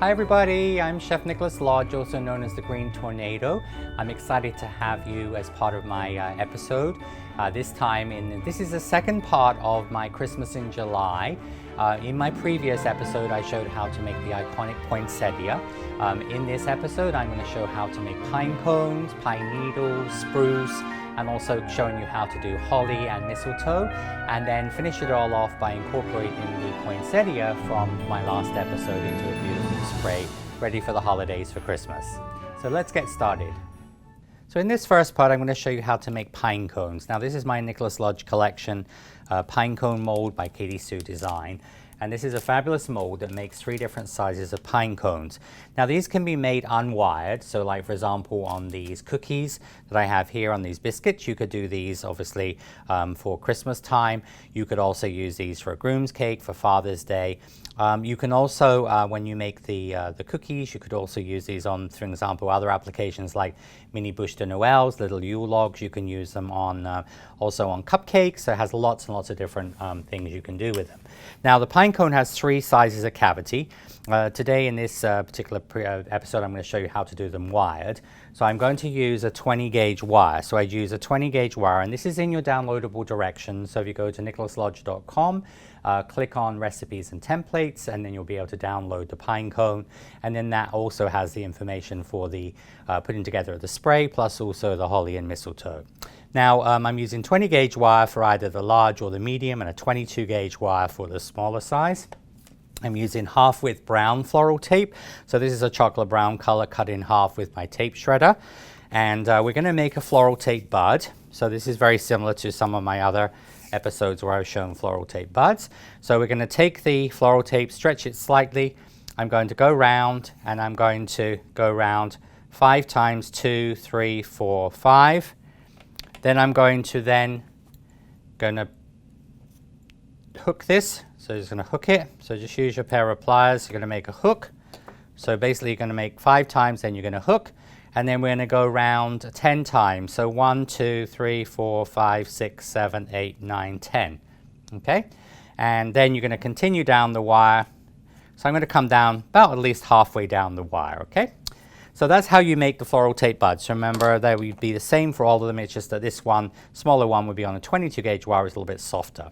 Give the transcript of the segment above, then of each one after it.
Hi everybody, I'm Chef Nicholas Lodge, also known as the Green Tornado. I'm excited to have you as part of my episode. This is the second part of my Christmas in July. In my previous episode, I showed how to make the iconic poinsettia. In this episode, I'm going to show how to make pine cones, pine needles, spruce, and also showing you how to do holly and mistletoe, and then finish it all off by incorporating the poinsettia from my last episode into a beautiful spray, ready for the holidays for Christmas. So let's get started. So in this first part, I'm going to show you how to make pine cones. Now this is my Nicholas Lodge collection pine cone mold by Katie Sue Design. And this is a fabulous mold that makes 3 different sizes of pine cones. Now these can be made unwired, so like for example on these cookies that I have here, on these biscuits, you could do these obviously for Christmas time. You could also use these for a groom's cake, for Father's Day. You can also, when you make the cookies, you could also use these on, for example, other applications like mini bûche de Noëls, little Yule logs. You can use them on also on cupcakes. So it has lots and lots of different things you can do with them. Now the pine cone has 3 sizes of cavity. Today in this particular episode, I'm going to show you how to do them wired. So I'm going to use a 20 gauge wire. So I use a 20 gauge wire, and this is in your downloadable directions. So if you go to nicholaslodge.com, click on recipes and templates, and then you'll be able to download the pine cone. And then that also has the information for the putting together of the spray, plus also the holly and mistletoe. Now I'm using 20 gauge wire for either the large or the medium, and a 22 gauge wire for the smaller size. I'm using half width brown floral tape. So this is a chocolate brown color cut in half with my tape shredder. And we're going to make a floral tape bud. So this is very similar to some of my other episodes where I've shown floral tape buds. So we're going to take the floral tape, stretch it slightly. I'm going to go round, and I'm going to go round 5 times, 2, 3, 4, 5. Then I'm going to hook this. So just going to hook it. So just use your pair of pliers. You're going to make a hook. So basically you're going to make 5 times, then you're going to hook. And then we're going to go round 10 times. So 1, 2, 3, 4, 5, 6, 7, 8, 9, 10. Okay? And then you're going to continue down the wire. So I'm going to come down about at least halfway down the wire. Okay? So that's how you make the floral tape buds. Remember, they would be the same for all of them. It's just that this one, smaller one, would be on a 22 gauge wire. It's a little bit softer.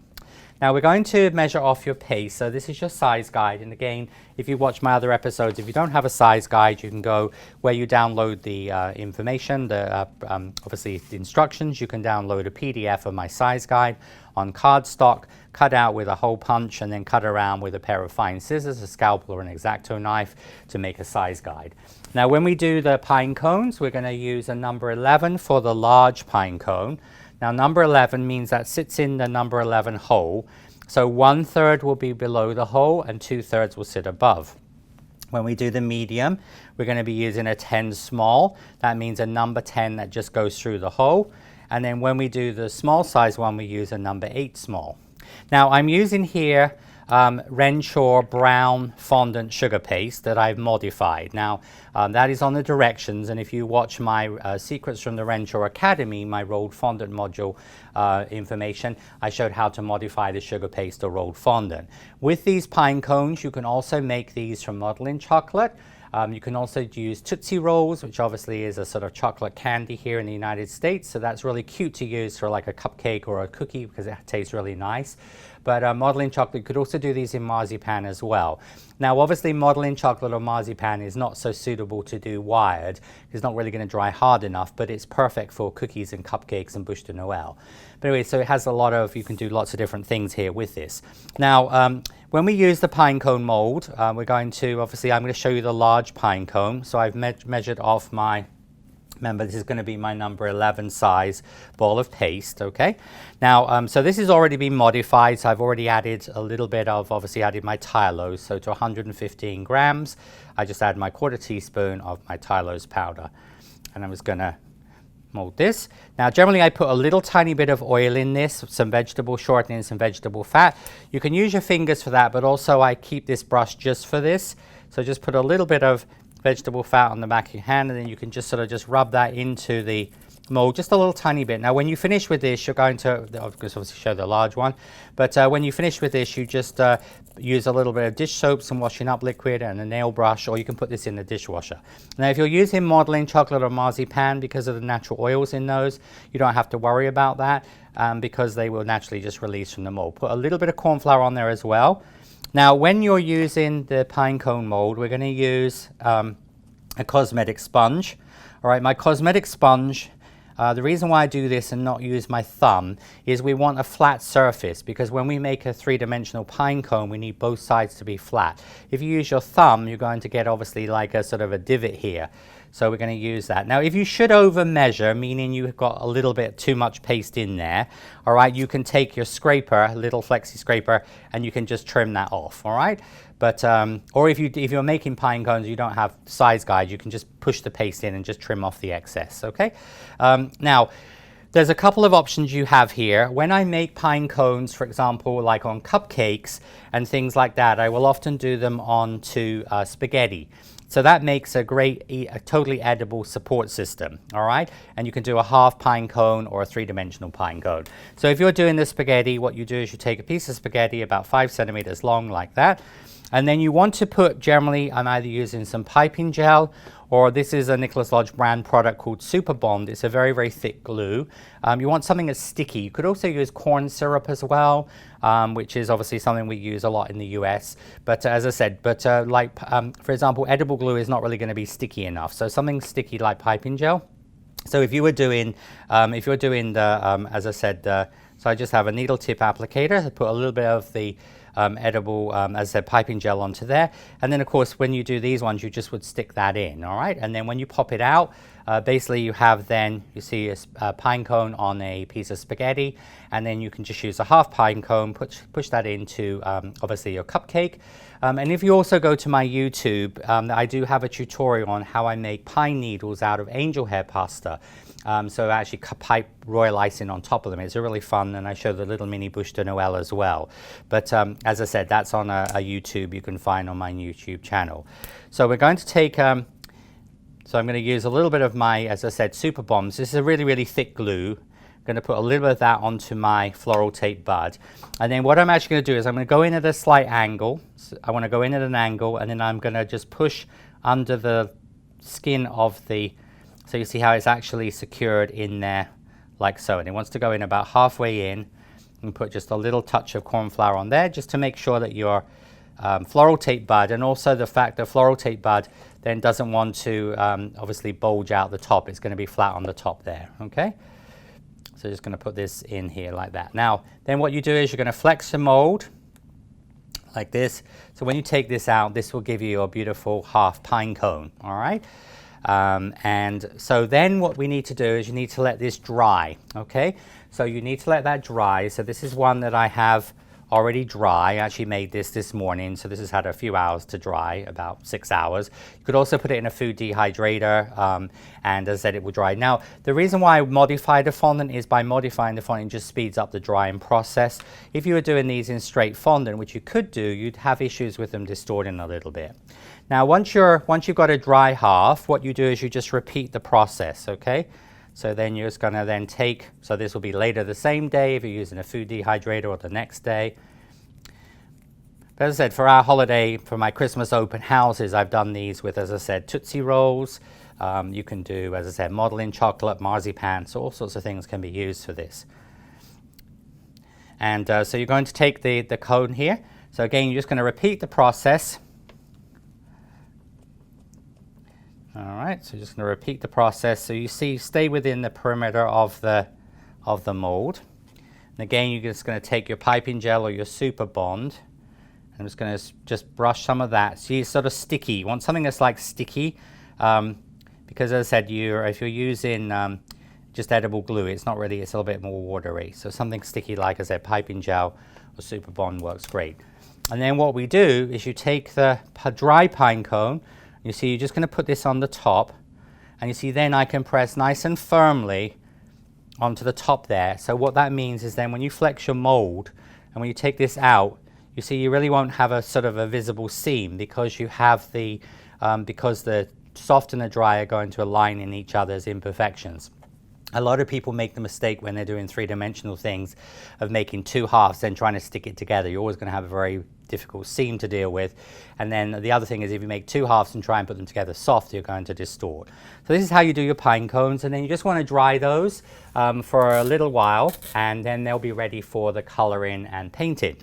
Now we're going to measure off your paste. So this is your size guide. And again, if you watch my other episodes, if you don't have a size guide, you can go where you download the information, obviously the instructions. You can download a PDF of my size guide on cardstock, cut out with a hole punch, and then cut around with a pair of fine scissors, a scalpel or an X-Acto knife to make a size guide. Now when we do the pine cones, we're going to use a number 11 for the large pine cone. Now number 11 means that sits in the number 11 hole. So 1/3 will be below the hole and 2/3 will sit above. When we do the medium, we're going to be using a 10 small. That means a number 10 that just goes through the hole. And then when we do the small size one, we use a number 8 small. Now I'm using here Renshaw brown fondant sugar paste that I've modified. Now that is on the directions, and if you watch my Secrets from the Renshaw Academy, my rolled fondant module information, I showed how to modify the sugar paste or rolled fondant. With these pine cones, you can also make these from modeling chocolate. You can also use Tootsie Rolls, which obviously is a sort of chocolate candy here in the United States. So that's really cute to use for like a cupcake or a cookie because it tastes really nice. But modeling chocolate, you could also do these in marzipan as well. Now obviously modeling chocolate or marzipan is not so suitable to do wired. It's not really going to dry hard enough, but it's perfect for cookies and cupcakes and bûche de Noël. But anyway, so it has a lot of, you can do lots of different things here with this. Now when we use the pine cone mold, we're going to, obviously I'm going to show you the large pine cone. So I've measured off my, remember this is going to be my number 11 size ball of paste, okay? Now, so this has already been modified, so I've already added a little bit of, obviously added my Tylose, so to 115 grams, I just add my 1/4 teaspoon of my Tylose powder. And I'm just going to mold this. Now generally I put a little tiny bit of oil in this, some vegetable shortening, some vegetable fat. You can use your fingers for that, but also I keep this brush just for this. So just put a little bit of vegetable fat on the back of your hand, and then you can just sort of just rub that into the mold just a little tiny bit. Now when you finish with this, you're going to, I'll obviously show the large one, but when you finish with this, you just use a little bit of dish soap, some washing up liquid and a nail brush, or you can put this in the dishwasher. Now if you're using modeling chocolate or marzipan, because of the natural oils in those, you don't have to worry about that because they will naturally just release from the mold. Put a little bit of corn flour on there as well. Now when you're using the pine cone mold, we're going to use a cosmetic sponge. All right, my cosmetic sponge, the reason why I do this and not use my thumb is we want a flat surface, because when we make a three-dimensional pine cone, we need both sides to be flat. If you use your thumb, you're going to get obviously like a sort of a divot here. So we're going to use that. Now, if you should over measure, meaning you've got a little bit too much paste in there, all right, you can take your scraper, a little flexi scraper, and you can just trim that off, all right? But, or if you're making pine cones, you don't have size guide, you can just push the paste in and just trim off the excess, okay? Now, there's a couple of options you have here. When I make pine cones, for example, like on cupcakes and things like that, I will often do them onto spaghetti. So that makes a great, a totally edible support system, all right? And you can do a half pine cone or a three-dimensional pine cone. So if you're doing the spaghetti, what you do is you take a piece of spaghetti about 5 centimeters long like that, and then you want to put, generally, I'm either using some piping gel, or this is a Nicholas Lodge brand product called Super Bond. It's a very, very thick glue. You want something that's sticky. You could also use corn syrup as well, which is obviously something we use a lot in the US. But as I said, for example, edible glue is not really going to be sticky enough. So something sticky like piping gel. So if you were doing, if you're doing the, as I said, so I just have a needle tip applicator. I put a little bit of the edible, as I said, piping gel onto there. And then, of course, when you do these ones, you just would stick that in, all right? And then when you pop it out, basically you have then, you see a pine cone on a piece of spaghetti, and then you can just use a half pine cone, push that into, obviously, your cupcake. And if you also go to my YouTube, I do have a tutorial on how I make pine needles out of angel hair pasta. So I actually pipe royal icing on top of them. It's really fun, and I show the little mini bûche de Noël as well. But as I said, that's on a YouTube you can find on my YouTube channel. So we're going to take, so I'm going to use a little bit of my, as I said, Super Bombs. This is a really, really thick glue. I'm going to put a little bit of that onto my floral tape bud. And then what I'm actually going to do is I'm going to go in at a slight angle. So I want to go in at an angle, and then I'm going to just push under the skin of the, so you see how it's actually secured in there like so. And it wants to go in about halfway in, and put just a little touch of corn flour on there just to make sure that your floral tape bud, and also the fact that floral tape bud then doesn't want to obviously bulge out the top. It's going to be flat on the top there, okay? So just going to put this in here like that. Now, then what you do is you're going to flex the mold like this. So when you take this out, this will give you a beautiful half pine cone, all right? And so then what we need to do is you need to let this dry, okay? So you need to let that dry. So this is one that I have already dry. I actually made this morning, so this has had a few hours to dry, about 6 hours. You could also put it in a food dehydrator, and as I said, it will dry. Now, the reason why I modify the fondant is by modifying the fondant, it just speeds up the drying process. If you were doing these in straight fondant, which you could do, you'd have issues with them distorting a little bit. Now, once you've got a dry half, what you do is you just repeat the process, okay? So then you're just going to then take, so this will be later the same day if you're using a food dehydrator, or the next day. But as I said, for our holiday, for my Christmas open houses, I've done these with, as I said, Tootsie Rolls. You can do, as I said, modeling chocolate, marzipan, so all sorts of things can be used for this. And so you're going to take the cone here. So again, you're just going to repeat the process. All right, so just going to repeat the process. So you see, stay within the perimeter of the mold. And again, you're just going to take your piping gel or your Super Bond. I'm just going to just brush some of that. See, it's sort of sticky. You want something that's like sticky, because as I said, if you're using just edible glue, it's not really, it's a little bit more watery. So something sticky, like I said, piping gel or Super Bond works great. And then what we do is you take the dry pine cone. You see, you're just going to put this on the top, and you see then I can press nice and firmly onto the top there. So what that means is then when you flex your mold, and when you take this out, you see you really won't have a sort of a visible seam, because you have the, because the soft and the dry are going to align in each other's imperfections. A lot of people make the mistake when they're doing three-dimensional things of making two halves then trying to stick it together. You're always going to have a very difficult seam to deal with. And then the other thing is if you make two halves and try and put them together soft, you're going to distort. So this is how you do your pine cones, and then you just want to dry those for a little while, and then they'll be ready for the coloring and painting.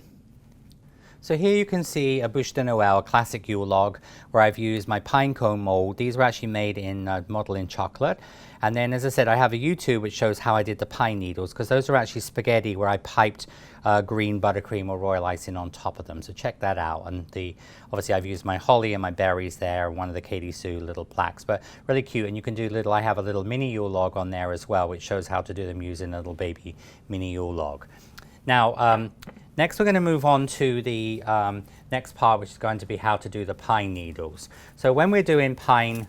So here you can see a Bûche de Noël, a classic Yule log, where I've used my pine cone mold. These were actually made in model in chocolate. And then, as I said, I have a YouTube which shows how I did the pine needles, because those are actually spaghetti where I piped green buttercream or royal icing on top of them. So check that out. And obviously I've used my holly and my berries there, one of the Katie Sue little plaques, but really cute. And you can do I have a little mini Yule log on there as well, which shows how to do them using a little baby mini Yule log. Now, next we're going to move on to the next part, which is going to be how to do the pine needles. So when we're doing pine,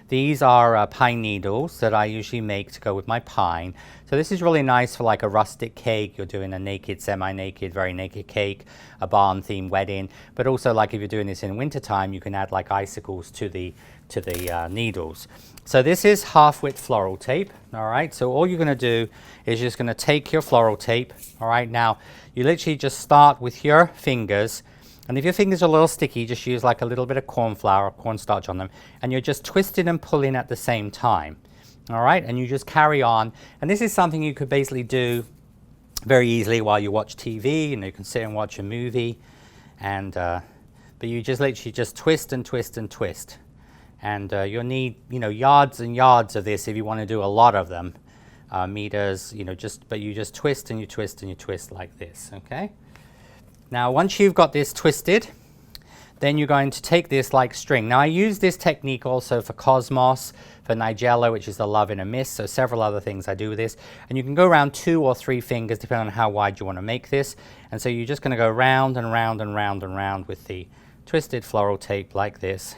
these are pine needles that I usually make to go with my pine. So this is really nice for like a rustic cake. You're doing a naked, semi-naked, very naked cake, a barn-themed wedding. But also, like if you're doing this in wintertime, you can add like icicles to the needles. So this is half-width floral tape. All right. So all you're going to do is just going to take your floral tape. All right. Now you literally just start with your fingers, and if your fingers are a little sticky, just use like a little bit of corn flour or cornstarch on them, and you're just twisting and pulling at the same time. All right. And you just carry on. And this is something you could basically do very easily while you watch TV. You can sit and watch a movie, and but you just literally just twist and twist and twist. And you'll need, yards and yards of this if you want to do a lot of them, meters, but you just twist and you twist and you twist like this, okay? Now, once you've got this twisted, then you're going to take this like string. Now, I use this technique also for Cosmos, for Nigella, which is the Love in a Mist, so several other things I do with this. And you can go around 2 or 3 fingers, depending on how wide you want to make this. And so you're just going to go round and round and round and round with the twisted floral tape like this.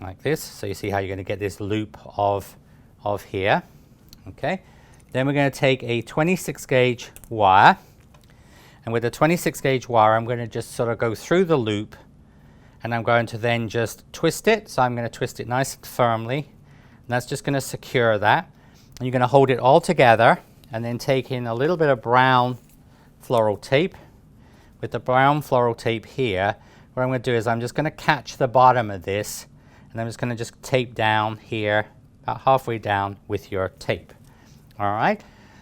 Like this. So you see how you're going to get this loop of here. Okay. Then we're going to take a 26 gauge wire, and with the 26 gauge wire I'm going to just sort of go through the loop, and I'm going to then just twist it. So I'm going to twist it nice and firmly, and that's just going to secure that. And you're going to hold it all together, and then take in a little bit of brown floral tape. With the brown floral tape here, what I'm going to do is I'm just going to catch the bottom of this, and I'm just going to just tape down here, about halfway down with your tape. All right.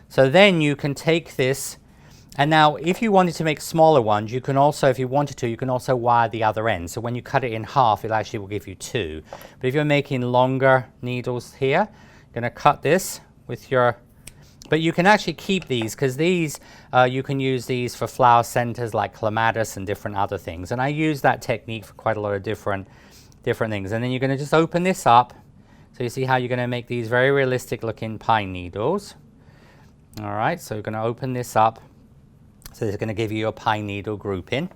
So then you can take this, and now if you wanted to make smaller ones, you can also, if you wanted to, you can also wire the other end. So when you cut it in half, it actually will give you 2. But if you're making longer needles here, you're going to cut this with your, but you can actually keep these, because these, you can use these for flower centers like clematis and different other things. And I use that technique for quite a lot of different things. And then you're going to just open this up. So you see how you're going to make these very realistic looking pine needles. All right, so you're going to open this up. So it's going to give you a pine needle grouping.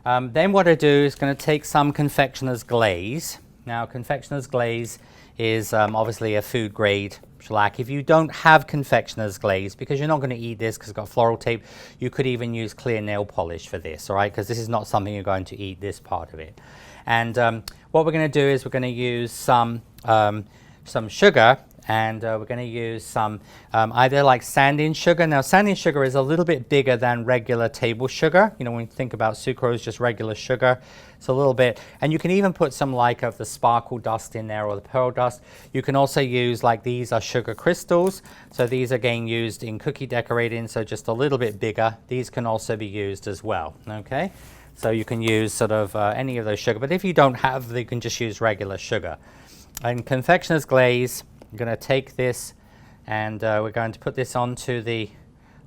Then what I do is going to take some confectioner's glaze. Now confectioner's glaze is obviously a food grade shellac. If you don't have confectioner's glaze, because you're not going to eat this because it's got floral tape, you could even use clear nail polish for this, all right? Because this is not something you're going to eat, this part of it. And what we're going to do is we're going to use some sugar, and we're going to use some either like sanding sugar. Now sanding sugar is a little bit bigger than regular table sugar. When you think about sucrose, just regular sugar, it's a little bit. And you can even put some like of the sparkle dust in there, or the pearl dust. You can also use, like, these are sugar crystals, so these are again used in cookie decorating, so just a little bit bigger. These can also be used as well, okay? So you can use sort of any of those sugar, but if you don't have, you can just use regular sugar. And confectioner's glaze, I'm going to take this, and we're going to put this onto the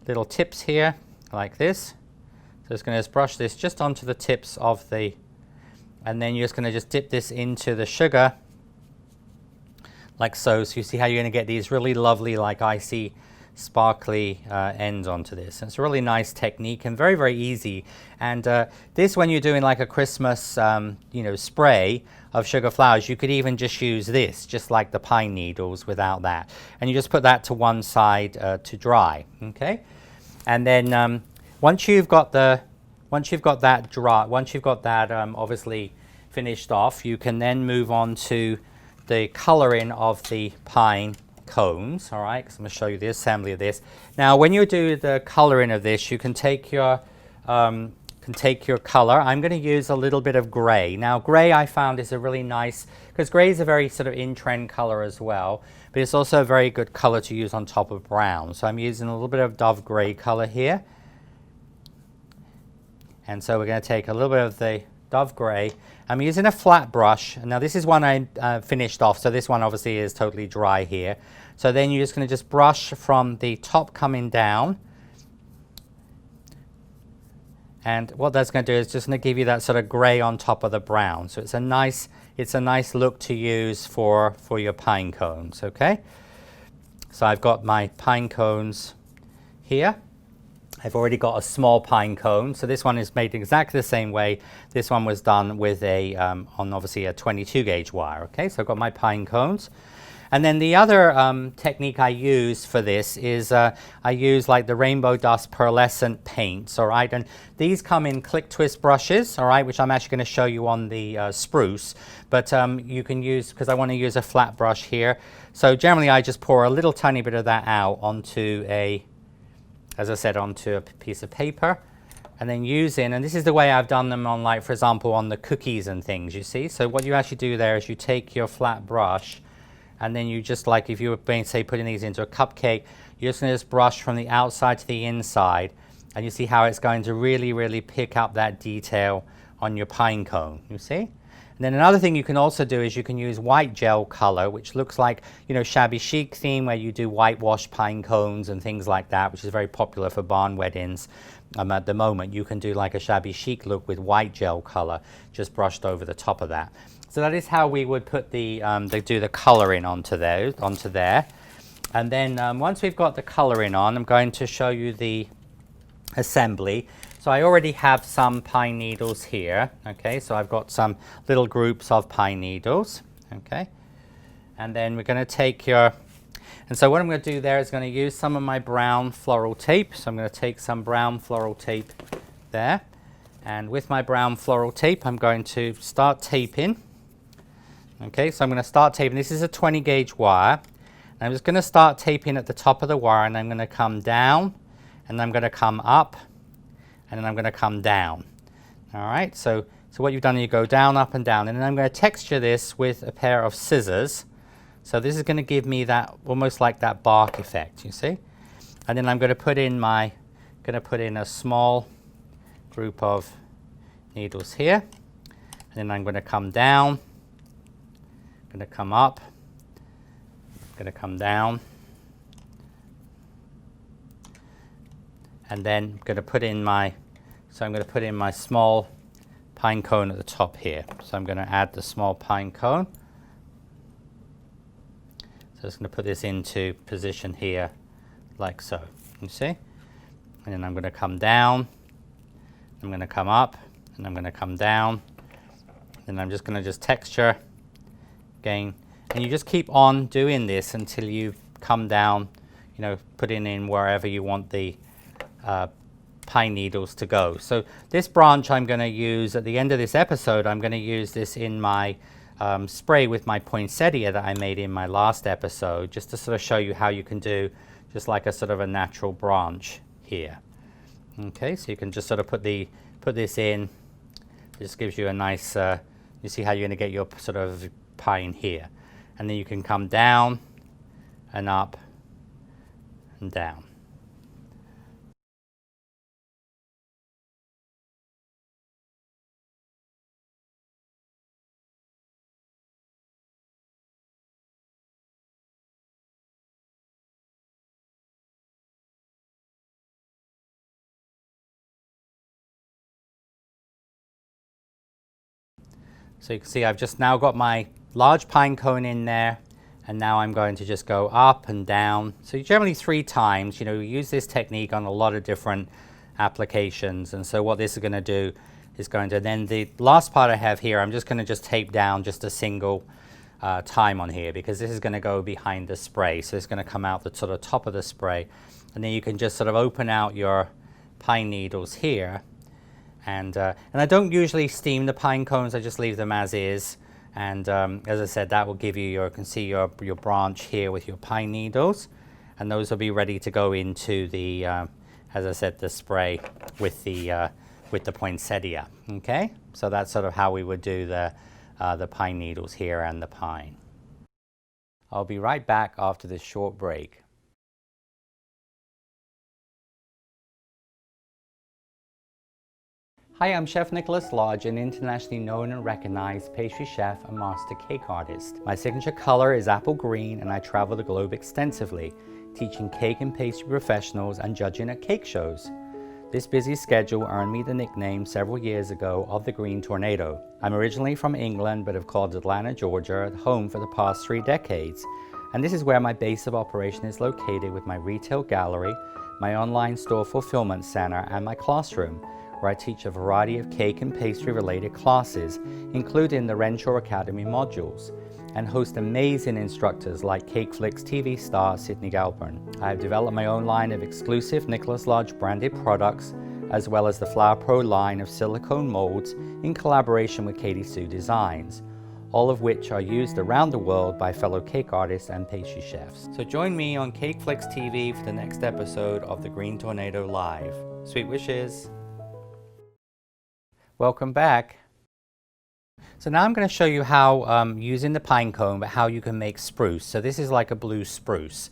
little tips here, like this. So it's going to just brush this just onto the tips of the, and then you're just going to just dip this into the sugar, like so. So you see how you're going to get these really lovely, like icy, sparkly ends onto this. And it's a really nice technique and very, very easy. And this, when you're doing like a Christmas spray of sugar flowers, you could even just use this, just like the pine needles, without that, and you just put that to one side to dry. Okay. And then once you've got that dry, once you've got that obviously finished off, you can then move on to the coloring of the pine cones, all right, because I'm going to show you the assembly of this. Now, when you do the coloring of this, you can take your color. I'm going to use a little bit of gray. Now, gray I found is a really nice, because gray is a very sort of in-trend color as well, but it's also a very good color to use on top of brown. So I'm using a little bit of Dove gray color here. And so we're going to take a little bit of the Dove gray. I'm using a flat brush. Now this is one I finished off, so this one obviously is totally dry here. So then you're just going to just brush from the top coming down. And what that's going to do is just going to give you that sort of gray on top of the brown. So it's a nice look to use for your pine cones, okay? So I've got my pine cones here. I've already got a small pine cone, so this one is made exactly the same way. This one was done with on obviously a 22 gauge wire, okay? So I've got my pine cones. And then the other technique I use for this is I use like the rainbow dust pearlescent paints, all right? And these come in click twist brushes, all right, which I'm actually going to show you on the spruce. But you can use, because I want to use a flat brush here. So generally I just pour a little tiny bit of that out onto as I said, onto a piece of paper. And then and this is the way I've done them on, like, for example, on the cookies and things, you see? So what you actually do there is you take your flat brush, and then you just, like if you were being, say, putting these into a cupcake, you're just going to just brush from the outside to the inside, and you see how it's going to really, really pick up that detail on your pine cone, you see? And then another thing you can also do is you can use white gel color, which looks like, you know, shabby chic theme where you do whitewash pine cones and things like that, which is very popular for barn weddings at the moment. You can do like a shabby chic look with white gel color just brushed over the top of that. So that is how we would put do the coloring onto there. And then once we've got the coloring on, I'm going to show you the assembly. So I already have some pine needles here, okay? So I've got some little groups of pine needles, okay? And then we're going to take and so what I'm going to do there is going to use some of my brown floral tape. So I'm going to take some brown floral tape there. And with my brown floral tape, I'm going to start taping. Okay, so I'm going to start taping. This is a 20 gauge wire. And I'm just going to start taping at the top of the wire, and I'm going to come down, and I'm going to come up, and then I'm going to come down. All right, so what you've done is you go down, up, and down, and then I'm going to texture this with a pair of scissors. So this is going to give me that almost like that bark effect, you see. And then I'm going to put in a small group of needles here, and then I'm going to come down, I'm going to come up, I'm going to come down, and then I'm going to put in my small pine cone at the top here. So I'm going to add the small pine cone. So I'm just going to put this into position here like so, you see? And then I'm going to come down, I'm going to come up, and I'm going to come down, and I'm just going to texture again. And you just keep on doing this until you come down, you know, putting in wherever you want the pine needles to go. So this branch I'm going to use at the end of this episode. I'm going to use this in my spray with my poinsettia that I made in my last episode, just to sort of show you how you can do just like a sort of a natural branch here. Okay, so you can just sort of put this in. It just gives you a nice, you see how you're going to get your sort of pine here. And then you can come down and up and down. So you can see I've just now got my large pine cone in there, and now I'm going to just go up and down. So generally 3 times, you know, you use this technique on a lot of different applications. And so what this is going to do is then the last part I have here, I'm just going to just tape down just a single time on here, because this is going to go behind the spray. So it's going to come out the sort of top of the spray. And then you can just sort of open out your pine needles here. And I don't usually steam the pine cones, I just leave them as is. And as I said, that will give you you can see your branch here with your pine needles, and those will be ready to go into the, as I said, the spray with the poinsettia. Okay, so that's sort of how we would do the pine needles here and the pine. I'll be right back after this short break. Hi, I'm Chef Nicholas Lodge, an internationally known and recognized pastry chef and master cake artist. My signature color is apple green, and I travel the globe extensively, teaching cake and pastry professionals and judging at cake shows. This busy schedule earned me the nickname several years ago of the Green Tornado. I'm originally from England, but have called Atlanta, Georgia, home for the past 3 decades. And this is where my base of operation is located, with my retail gallery, my online store fulfillment center, and my classroom, where I teach a variety of cake and pastry related classes, including the Renshaw Academy modules, and host amazing instructors like CakeFlix TV star Sydney Galpern. I have developed my own line of exclusive Nicholas Lodge branded products, as well as the Flower Pro line of silicone molds in collaboration with Katie Sue Designs, all of which are used around the world by fellow cake artists and pastry chefs. So join me on CakeFlix TV for the next episode of the Green Tornado Live. Sweet wishes! Welcome back. So now I'm going to show you how, using the pine cone, but how you can make spruce. So this is like a blue spruce.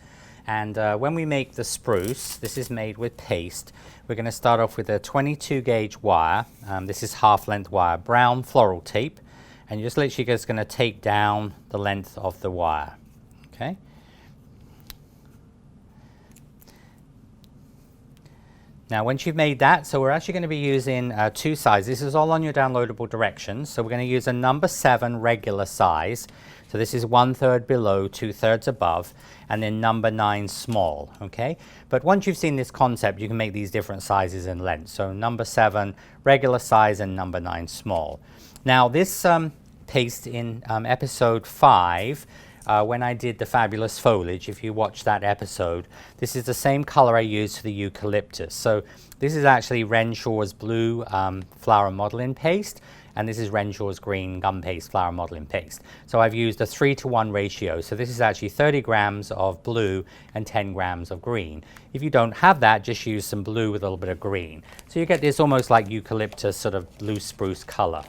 And when we make the spruce, this is made with paste. We're going to start off with a 22 gauge wire. This is half length wire, brown floral tape. And you're just literally just going to tape down the length of the wire. Okay. Now once you've made that, so we're actually going to be using 2 sizes. This is all on your downloadable directions. So we're going to use a number 7 regular size. So this is 1/3 below, 2/3 above, and then number 9 small, okay? But once you've seen this concept, you can make these different sizes and lengths. So number 7 regular size and number 9 small. Now this paste in episode 5, when I did the fabulous foliage, if you watch that episode, this is the same color I used for the eucalyptus. So this is actually Renshaw's blue flower modeling paste, and this is Renshaw's green gum paste flower modeling paste. So I've used a 3:1 ratio. So this is actually 30 grams of blue and 10 grams of green. If you don't have that, just use some blue with a little bit of green. So you get this almost like eucalyptus sort of blue spruce color.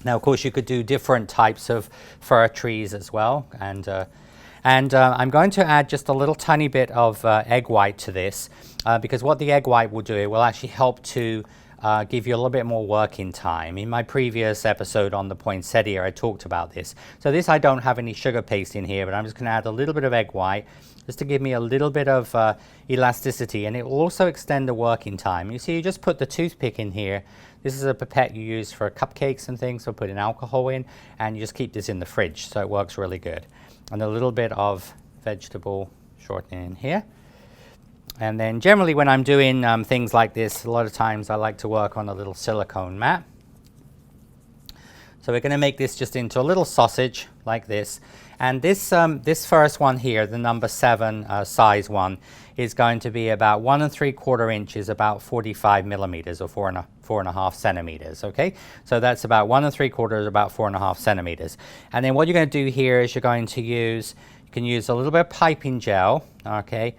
Now, of course, you could do different types of fir trees as well. And I'm going to add just a little tiny bit of egg white to this, because what the egg white will do, it will actually help to give you a little bit more working time. In my previous episode on the poinsettia, I talked about this. So this, I don't have any sugar paste in here, but I'm just going to add a little bit of egg white just to give me a little bit of elasticity, and it will also extend the working time. You see, you just put the toothpick in here. This is a pipette you use for cupcakes and things, so putting alcohol in, and you just keep this in the fridge, so it works really good. And a little bit of vegetable shortening in here. And then generally when I'm doing things like this, a lot of times I like to work on a little silicone mat. So we're going to make this just into a little sausage like this. And this, this first one here, the number 7 size one, is going to be about 1 3/4 inches, about 45 millimeters, or 4.5 centimeters, okay? So that's about 1 3/4, about 4.5 centimeters. And then what you're going to do here is you're going to use, you can use a little bit of piping gel, okay?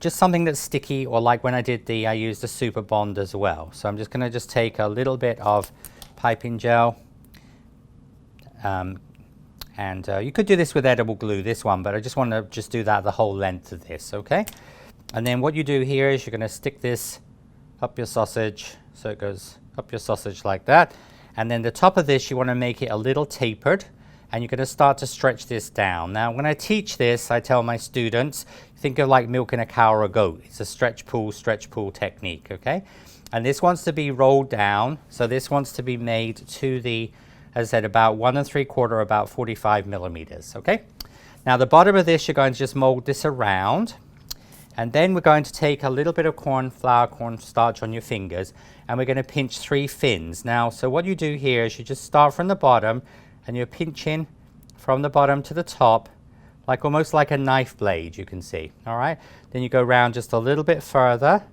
Just something that's sticky, or like when I did I used the Super Bond as well. So I'm just going to just take a little bit of piping gel. You could do this with edible glue, this one, but I just want to just do that the whole length of this, okay? And then what you do here is you're going to stick this up your sausage, so it goes up your sausage like that. And then the top of this, you want to make it a little tapered, and you're going to start to stretch this down. Now, when I teach this, I tell my students, think of like milking a cow or a goat. It's a stretch pull technique, okay? And this wants to be rolled down, so this wants to be made to the, as I said, about 1 3/4, about 45 millimeters, okay? Now the bottom of this, you're going to just mold this around, and then we're going to take a little bit of cornstarch on your fingers, and we're going to pinch 3 fins. Now, so what you do here is you just start from the bottom, and you're pinching from the bottom to the top, like almost like a knife blade, you can see, all right? Then you go around just a little bit further,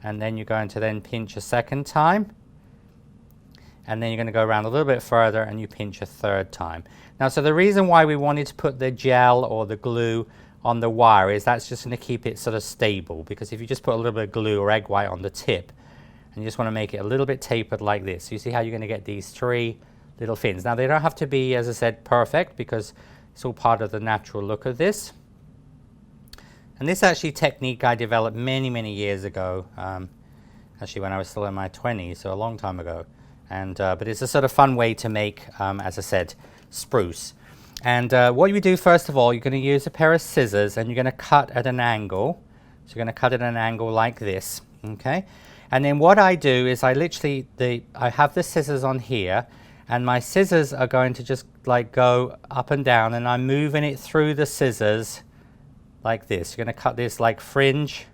and then you're going to then pinch a second time. and then you're going to go around a little bit further and you pinch a third time. Now, so the reason why we wanted to put the gel or the glue on the wire is that's just going to keep it sort of stable, because if you just put a little bit of glue or egg white on the tip and you just want to make it a little bit tapered like this, you see how you're going to get these 3 little fins. Now, they don't have to be, as I said, perfect, because it's all part of the natural look of this. And this actually technique I developed many years ago, actually when I was still in my 20s, so a long time ago. And but it's a sort of fun way to make, as I said, spruce. And what you do first of all, you're going to use a pair of scissors and you're going to cut at an angle. So you're going to cut at an angle like this, okay? And then what I do is I literally, I have the scissors on here, and my scissors are going to just like go up and down, and I'm moving it through the scissors like this. You're going to cut this like fringe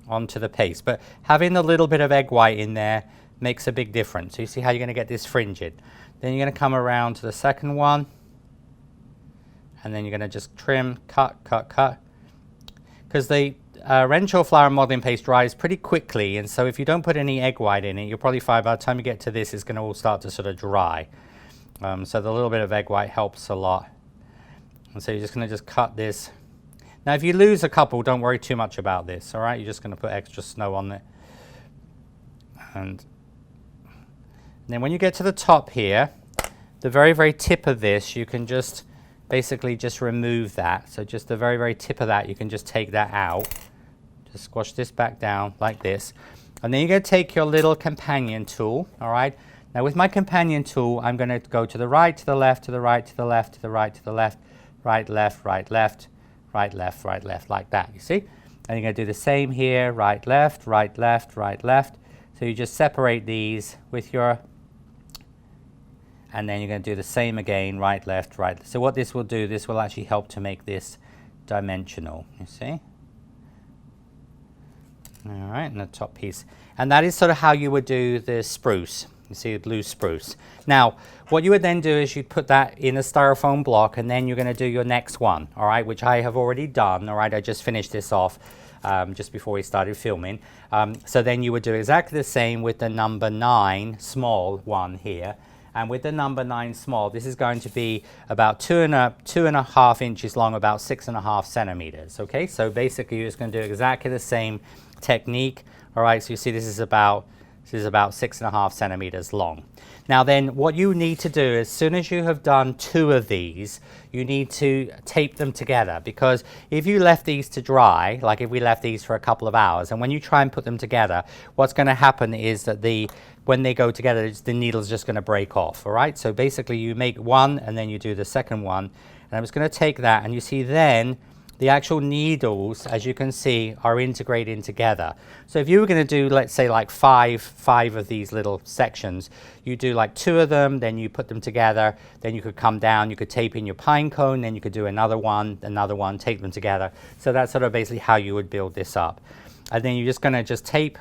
onto the paste, but having a little bit of egg white in there makes a big difference. So you see how you're going to get this fringed. Then you're going to come around to the second one, and then you're going to just trim, cut, because the Renshaw flour modeling paste dries pretty quickly, and so if you don't put any egg white in it, you'll probably find by the time you get to this, it's going to all start to sort of dry. So the little bit of egg white helps a lot. And so you're just going to just cut this. Now, if you lose a couple, don't worry too much about this, all right? You're just going to put extra snow on it. And then when you get to the top here, the very tip of this, you can just basically just remove that. So just the very tip of that, you can just take that out. Just squash this back down like this. And then you're going to take your little companion tool, all right? Now with my companion tool, I'm going to go to the right, to the left, to the right, to the left, to the right, to the left, right, left, right, left, right, left, right, left, like that, you see? And you're going to do the same here, right, left, right, left, right, left. So you just separate these with your, and then you're going to do the same again, right, left, right. So what this will do, this will actually help to make this dimensional, you see? All right, and the top piece. And that is sort of how you would do the spruce. You see the blue spruce. Now, what you would then do is you'd put that in a styrofoam block, and then you're going to do your next one, all right, which I have already done, all right? I just finished this off just before we started filming. So then you would do exactly the same with the number 9 small one here. And with the number 9 small, this is going to be about 2.5 inches long, about 6.5 centimeters, okay? So basically you're just going to do exactly the same technique, all right? So you see this is about 6.5 centimeters long. Now then, what you need to do, as soon as you have done 2 of these, you need to tape them together, because if you left these to dry, like if we left these for a couple of hours, and when you try and put them together, what's going to happen is that when they go together, the needle's just going to break off, all right? So basically you make one and then you do the second one, and I'm just going to take that, and you see then the actual needles, as you can see, are integrating together. So if you were going to do, let's say, like five of these little sections, you do like 2 of them, then you put them together, then you could come down, you could tape in your pine cone, then you could do another one, tape them together. So that's sort of basically how you would build this up. And then you're just going to just tape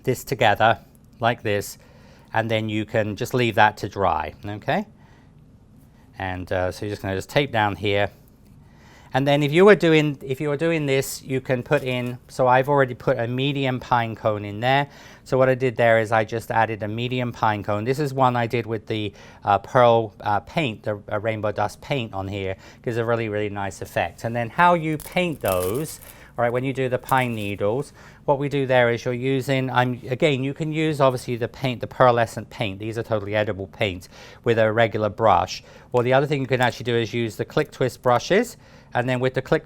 this together like this, and then you can just leave that to dry, okay? And so you're just going to just tape down here. And then if you were doing this, you can put in, so I've already put a medium pine cone in there. So what I did there is I just added a medium pine cone. This is one I did with the pearl paint, the rainbow dust paint on here. Gives a really nice effect. And then how you paint those, all right, when you do the pine needles, what we do there is you're using, again, you can use obviously the paint, the pearlescent paint. These are totally edible paints with a regular brush. Or the other thing you can actually do is use the click twist brushes. And then with the click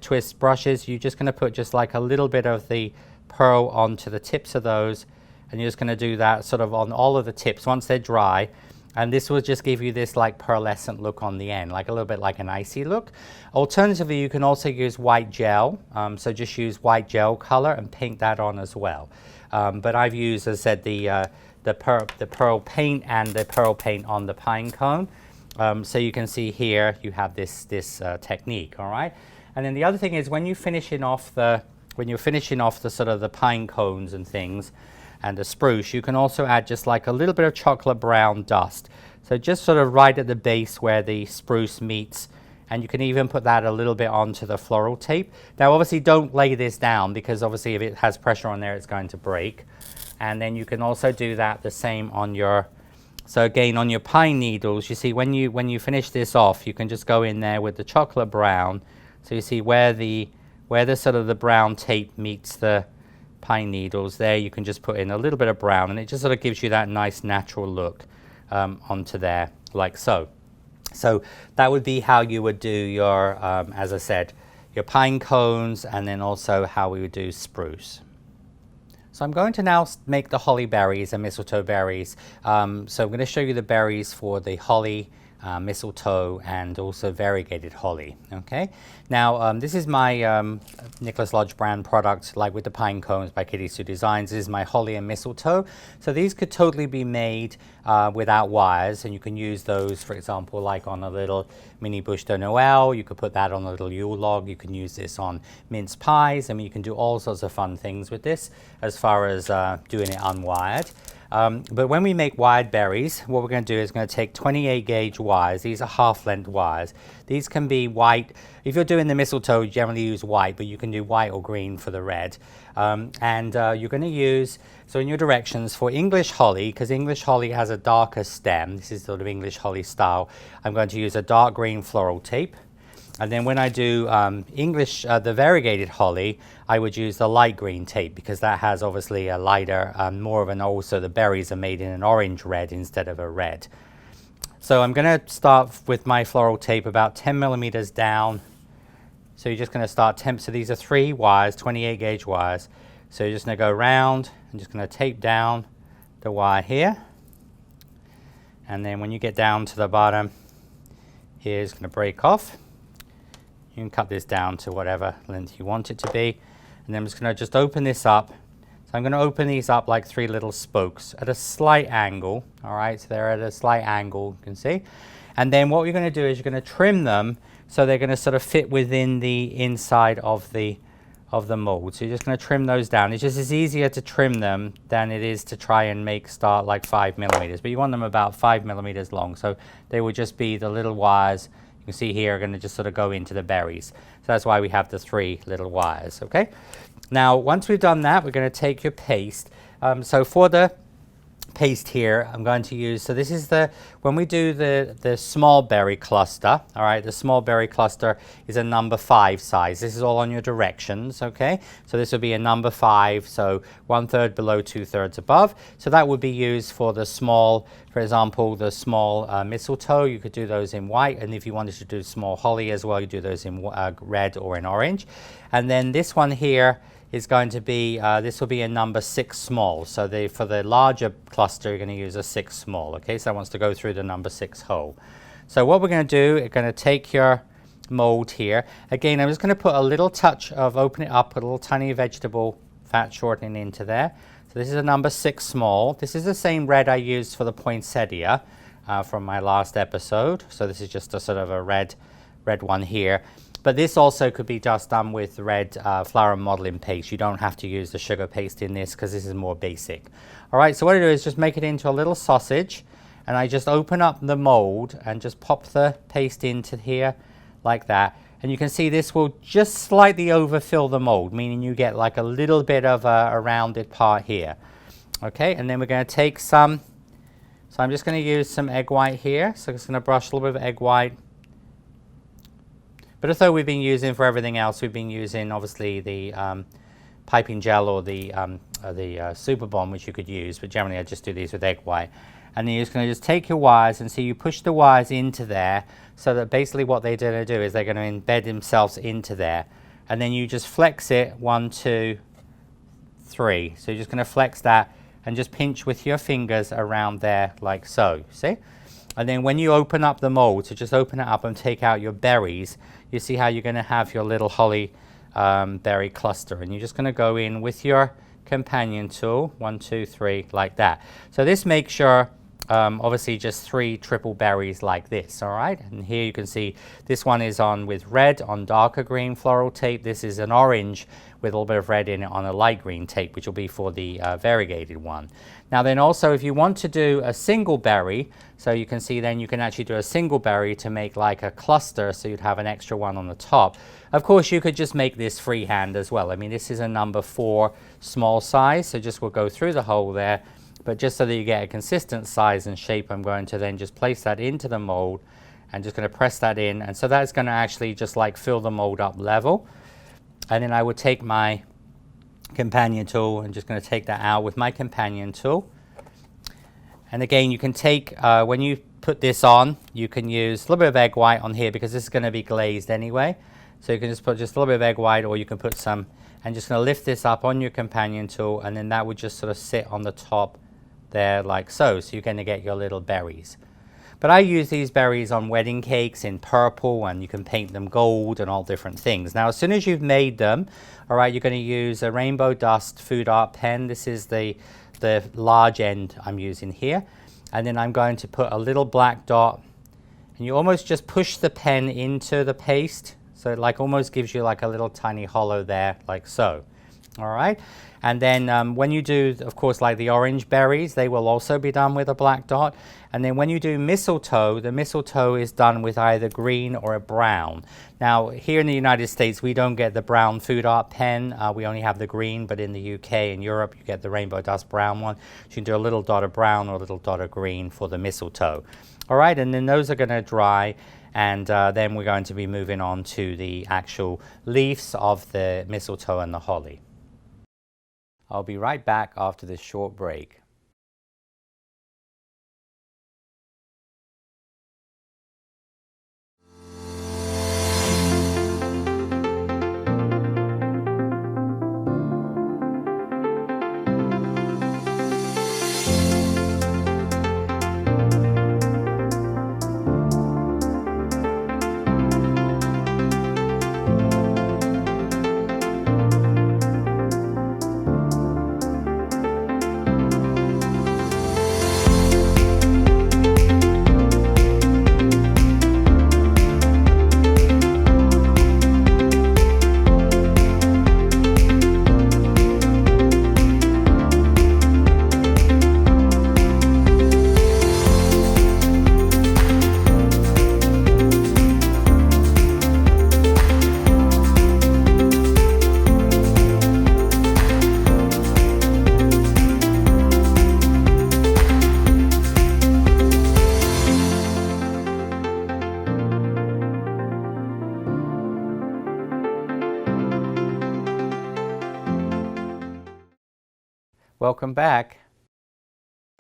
twist brushes, you're just going to put just like a little bit of the pearl onto the tips of those. And you're just going to do that sort of on all of the tips once they're dry. And this will just give you this like pearlescent look on the end, like a little bit like an icy look. Alternatively, you can also use white gel. So just use white gel color and paint that on as well. But I've used, as I said, the pearl paint and the pearl paint on the pine cone. So you can see here you have this technique, all right? And then the other thing is when you're finishing off the sort of the pine cones and things and the spruce, you can also add just like a little bit of chocolate brown dust. So just sort of right at the base where the spruce meets, and you can even put that a little bit onto the floral tape. Now obviously don't lay this down, because obviously if it has pressure on there it's going to break. And then you can also do that the same on your, so again on your pine needles, you see when you finish this off, you can just go in there with the chocolate brown. So you see where the sort of the brown tape meets the pine needles there, you can just put in a little bit of brown, and it just sort of gives you that nice natural look onto there, like so. So that would be how you would do your, as I said, your pine cones, and then also how we would do spruce. So I'm going to now make the holly berries and mistletoe berries. So I'm going to show you the berries for the holly, mistletoe, and also variegated holly. Okay. Now this is my Nicholas Lodge brand product, like with the pine cones by Kitty Sue Designs. This is my holly and mistletoe. So these could totally be made without wires, and you can use those, for example, like on a little mini bûche de Noël. You could put that on a little Yule log. You can use this on mince pies. I mean, you can do all sorts of fun things with this as far as doing it unwired. But when we make wired berries, what we're going to do is going to take 28 gauge wires. These are half length wires. These can be white. If you're doing the mistletoe, you generally use white, but you can do white or green for the red. You're going to use, so in your directions for English holly, because English holly has a darker stem, this is sort of English holly style, I'm going to use a dark green floral tape. And then when I do the variegated holly, I would use the light green tape, because that has obviously a lighter, more of an, also the berries are made in an orange red instead of a red. So I'm going to start with my floral tape about 10 millimeters down. So you're just going to start so these are 3 wires, 28 gauge wires. So you're just going to go around and just going to tape down the wire here. And then when you get down to the bottom, here's going to break off. You can cut this down to whatever length you want it to be. And then I'm just going to just open this up. So I'm going to open these up like 3 little spokes at a slight angle. All right, so they're at a slight angle, you can see. And then what you're going to do is you're going to trim them so they're going to sort of fit within the inside of the mold. So you're just going to trim those down. It's just as easier to trim them than it is to try and start like 5 millimeters. But you want them about 5 millimeters long. So they would just be the little wires. You can see here are going to just sort of go into the berries. So that's why we have the 3 little wires, okay? Now, once we've done that, we're going to take your paste. So for the paste here, I'm going to use, so this is when we do the small berry cluster, all right, the small berry cluster is a number 5 size. This is all on your directions, okay? So this would be a number 5, so 1/3 below, 2/3 above. So that would be used for the small, for example, the small mistletoe. You could do those in white, and if you wanted to do small holly as well, you do those in red or in orange. And then this one here is going to be, this will be a number 6 small. So for the larger cluster, you're going to use a 6 small. Okay, so that wants to go through the number 6 hole. So what we're going to do, we're going to take your mold here. Again, I'm just going to put a little touch of, open it up, put a little tiny vegetable fat shortening into there. So this is a number 6 small. This is the same red I used for the poinsettia from my last episode. So this is just a sort of a red one here. But this also could be just done with red flour modeling paste. You don't have to use the sugar paste in this because this is more basic. All right, so what I do is just make it into a little sausage, and I just open up the mold and just pop the paste into here like that. And you can see this will just slightly overfill the mold, meaning you get like a little bit of a rounded part here. Okay, and then we're going to take some, so I'm just going to use some egg white here. So I'm just going to brush a little bit of egg white. But although we've been using for everything else, we've been using obviously the piping gel or the Super Bond, which you could use, but generally I just do these with egg white. And then you're just going to take your wires, and see you push the wires into there, so that basically what they're going to do is they're going to embed themselves into there. And then you just flex it, 1, 2, 3. So you're just going to flex that and just pinch with your fingers around there like so, see? And then when you open up the mold, so just open it up and take out your berries, you see how you're going to have your little holly berry cluster. And you're just going to go in with your companion tool, 1, 2, 3, like that. So this makes your obviously just 3 triple berries like this, all right? And here you can see this one is on with red on darker green floral tape. This is an orange with a little bit of red in it on a light green tape, which will be for the variegated one. Now then also, if you want to do a single berry, so you can see then you can actually do a single berry to make like a cluster, so you'd have an extra one on the top. Of course, you could just make this freehand as well. I mean, this is a number 4 small size, so just we'll go through the hole there. But just so that you get a consistent size and shape, I'm going to then just place that into the mold and just going to press that in. And so that's going to actually just like fill the mold up level. And then I would take my companion tool and just going to take that out with my companion tool. And again, you can take, when you put this on, you can use a little bit of egg white on here because this is going to be glazed anyway. So you can just put just a little bit of egg white, or you can put some, and just going to lift this up on your companion tool, and then that would just sort of sit on the top there like so. So you're going to get your little berries. But I use these berries on wedding cakes in purple, and you can paint them gold and all different things. Now, as soon as you've made them, all right, you're going to use a rainbow dust food art pen. This is the large end I'm using here. And then I'm going to put a little black dot, and you almost just push the pen into the paste. So it like almost gives you like a little tiny hollow there, like so. All right. And then when you do, of course, like the orange berries, they will also be done with a black dot. And then when you do mistletoe, the mistletoe is done with either green or a brown. Now, here in the United States, we don't get the brown food art pen. We only have the green, but in the UK and Europe, you get the rainbow dust brown one. So you can do a little dot of brown or a little dot of green for the mistletoe. All right, and then those are going to dry. And then we're going to be moving on to the actual leaves of the mistletoe and the holly. I'll be right back after this short break. Welcome back.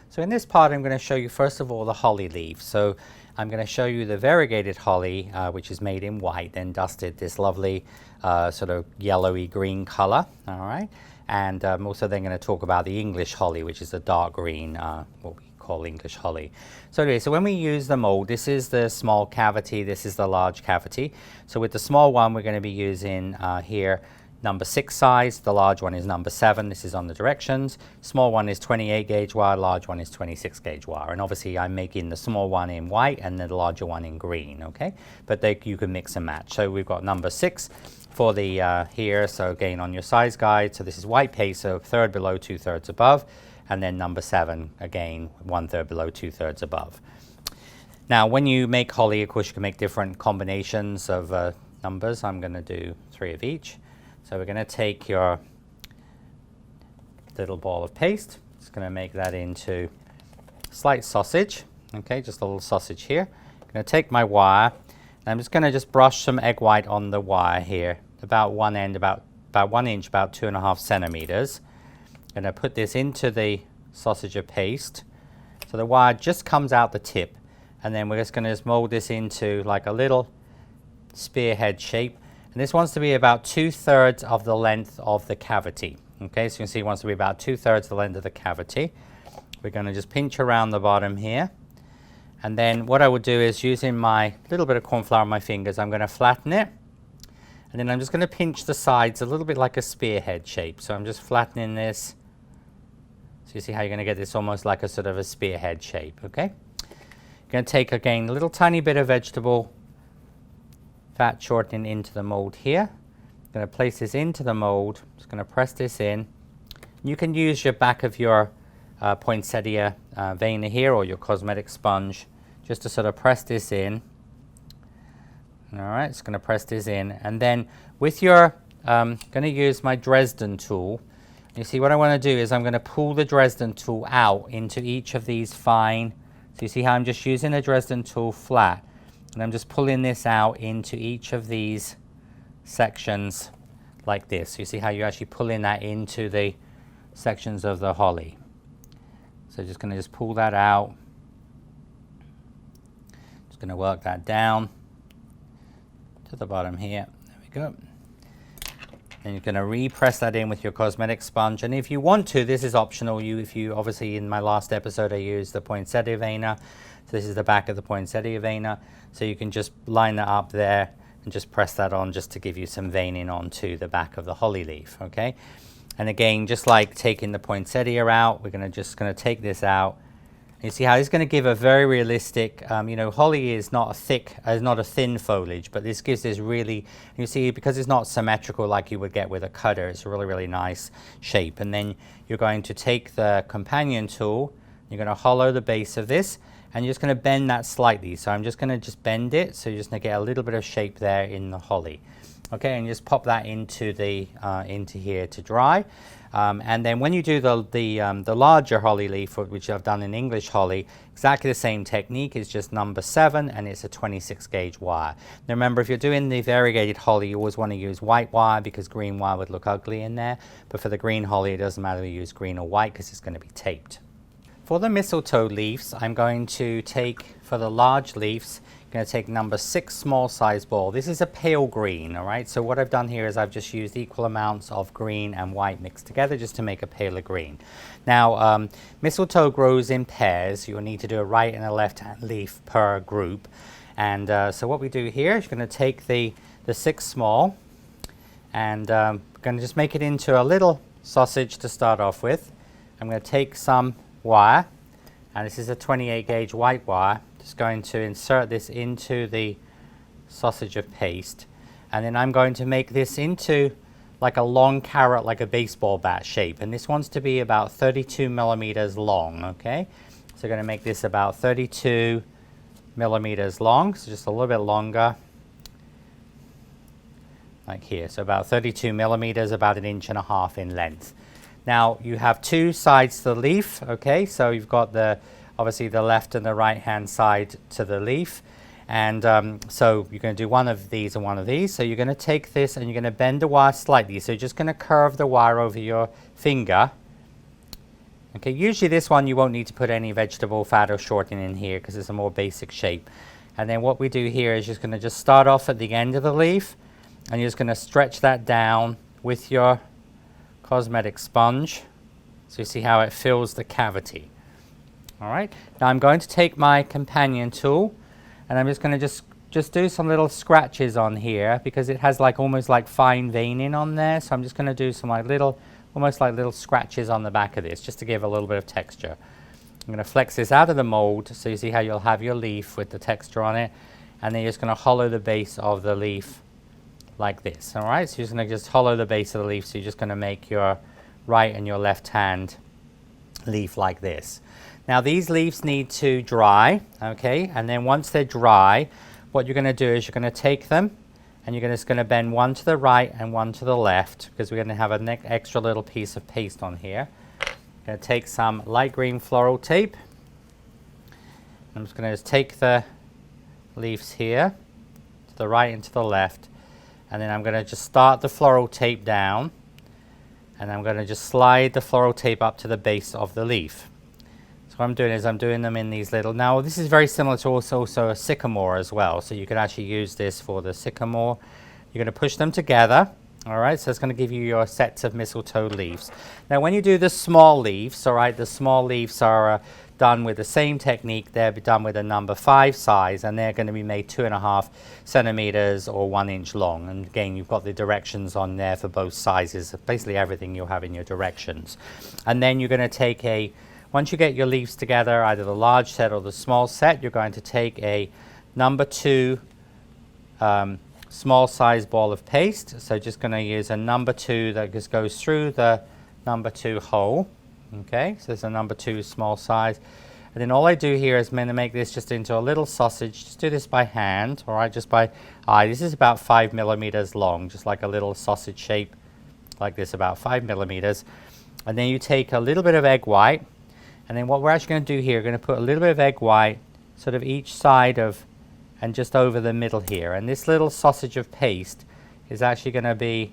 So in this part, I'm going to show you first of all the holly leaf. So I'm going to show you the variegated holly, which is made in white, then dusted this lovely sort of yellowy green color. All right. And I'm also then going to talk about the English holly, which is the dark green, what we call English holly. So anyway, so when we use the mold, this is the small cavity, this is the large cavity. So with the small one, we're going to be using here number 6 size, the large one is number 7, this is on the directions. Small one is 28 gauge wire, large one is 26 gauge wire. And obviously I'm making the small one in white and the larger one in green, okay? But you can mix and match. So we've got number 6 for the here, so again on your size guide, so this is white paste, so 1/3 below, 2/3 above. And then number 7, again, 1/3 below, 2/3 above. Now when you make holly, of course you can make different combinations of numbers. I'm going to do 3 of each. So we're going to take your little ball of paste, just going to make that into slight sausage, okay, just a little sausage here. I'm going to take my wire, and I'm just going to just brush some egg white on the wire here, about one end, about 1 inch, about 2.5 centimeters. I'm going to put this into the sausage of paste, so the wire just comes out the tip, and then we're just going to just mold this into like a little spearhead shape. And this wants to be about 2/3 of the length of the cavity. Okay, so you can see it wants to be about 2/3 the length of the cavity. We're going to just pinch around the bottom here. And then what I would do is, using my little bit of corn flour on my fingers, I'm going to flatten it. And then I'm just going to pinch the sides a little bit like a spearhead shape. So I'm just flattening this. So you see how you're going to get this almost like a sort of a spearhead shape, okay? You're going to take, again, a little tiny bit of vegetable fat shortening into the mold here. I'm going to place this into the mold. Just going to press this in. You can use your back of your poinsettia veiner here, or your cosmetic sponge, just to sort of press this in. All right, it's going to press this in, and then with your, going to use my Dresden tool. You see what I want to do is I'm going to pull the Dresden tool out into each of these fine. So you see how I'm just using the Dresden tool flat, and I'm just pulling this out into each of these sections like this. So you see how you're actually pulling that into the sections of the holly. So just going to just pull that out. Just going to work that down to the bottom here. There we go. And you're going to repress that in with your cosmetic sponge. And if you want to, this is optional. If you obviously, in my last episode I used the poinsettia veiner. So this is the back of the poinsettia veiner. So you can just line that up there and just press that on, just to give you some veining onto the back of the holly leaf, okay? And again, just like taking the poinsettia out, we're just going to take this out. You see how it's going to give a very realistic, you know, holly is not a thin foliage, but this gives this really, you see, because it's not symmetrical like you would get with a cutter, it's a really, really nice shape. And then you're going to take the companion tool, you're going to hollow the base of this, and you're just going to bend that slightly. So I'm just going to just bend it, so you're just going to get a little bit of shape there in the holly. Okay, and just pop that into the into here to dry, and then when you do the larger holly leaf, which I've done in English holly, exactly the same technique. It's just number 7, and it's a 26 gauge wire. Now remember, if you're doing the variegated holly, you always want to use white wire, because green wire would look ugly in there. But for the green holly, it doesn't matter if you use green or white, because it's going to be taped. For the mistletoe leaves, I'm going to take, for the large leaves, I'm going to take number 6 small size ball. This is a pale green, all right? So what I've done here is I've just used equal amounts of green and white mixed together just to make a paler green. Now, mistletoe grows in pairs. You'll need to do a right and a left leaf per group. And so what we do here is you're going to take the 6 small, and going to just make it into a little sausage to start off with. I'm going to take some wire, and this is a 28 gauge white wire. Just going to insert this into the sausage of paste, and then I'm going to make this into like a long carrot, like a baseball bat shape, and this wants to be about 32 millimeters long, okay? So I'm going to make this about 32 millimeters long, so just a little bit longer, like here. So about 32 millimeters, about 1.5 inches in length. Now you have 2 sides to the leaf, okay? So you've got obviously the left and the right hand side to the leaf, and so you're going to do one of these and one of these. So you're going to take this and you're going to bend the wire slightly. So you're just going to curve the wire over your finger. Okay, usually this one you won't need to put any vegetable fat or shortening in here, because it's a more basic shape. And then what we do here is just going to just start off at the end of the leaf, and you're just going to stretch that down with your cosmetic sponge, so you see how it fills the cavity. All right, now I'm going to take my companion tool, and I'm just going to just do some little scratches on here, because it has like almost like fine veining on there. So I'm just going to do some like almost like little scratches on the back of this, just to give a little bit of texture. I'm going to flex this out of the mold, so you see how you'll have your leaf with the texture on it, and then you're just going to hollow the base of the leaf like this. All right, so you're just going to just hollow the base of the leaf. So you're just going to make your right and your left hand leaf like this. Now these leaves need to dry, okay, and then once they're dry, what you're going to do is you're going to take them, and you're just going to bend one to the right and one to the left, because we're going to have an extra little piece of paste on here. I'm going to take some light green floral tape. I'm just going to just take the leaves here to the right and to the left, and then I'm going to just start the floral tape down, and I'm going to just slide the floral tape up to the base of the leaf. So what I'm doing is I'm doing them in these little, now this is very similar to also a sycamore as well, so you could actually use this for the sycamore. You're going to push them together, all right, so it's going to give you your sets of mistletoe leaves. Now when you do the small leaves, all right, the small leaves are done with the same technique. They're done with a number 5 size, and they're going to be made 2.5 centimeters or 1 inch long. And again, you've got the directions on there for both sizes, basically everything you'll have in your directions. And then you're going to take once you get your leaves together, either the large set or the small set, you're going to take a number 2 small size ball of paste. So just going to use a number 2 that just goes through the number 2 hole. Okay, so there's a number 2 small size. And then all I do here is I'm going to make this just into a little sausage. Just do this by hand, all right, just by eye. This is about 5 millimeters long, just like a little sausage shape like this, about 5 millimeters. And then you take a little bit of egg white. And then what we're actually going to do here, we're going to put a little bit of egg white sort of each side of and just over the middle here. And this little sausage of paste is actually going to be,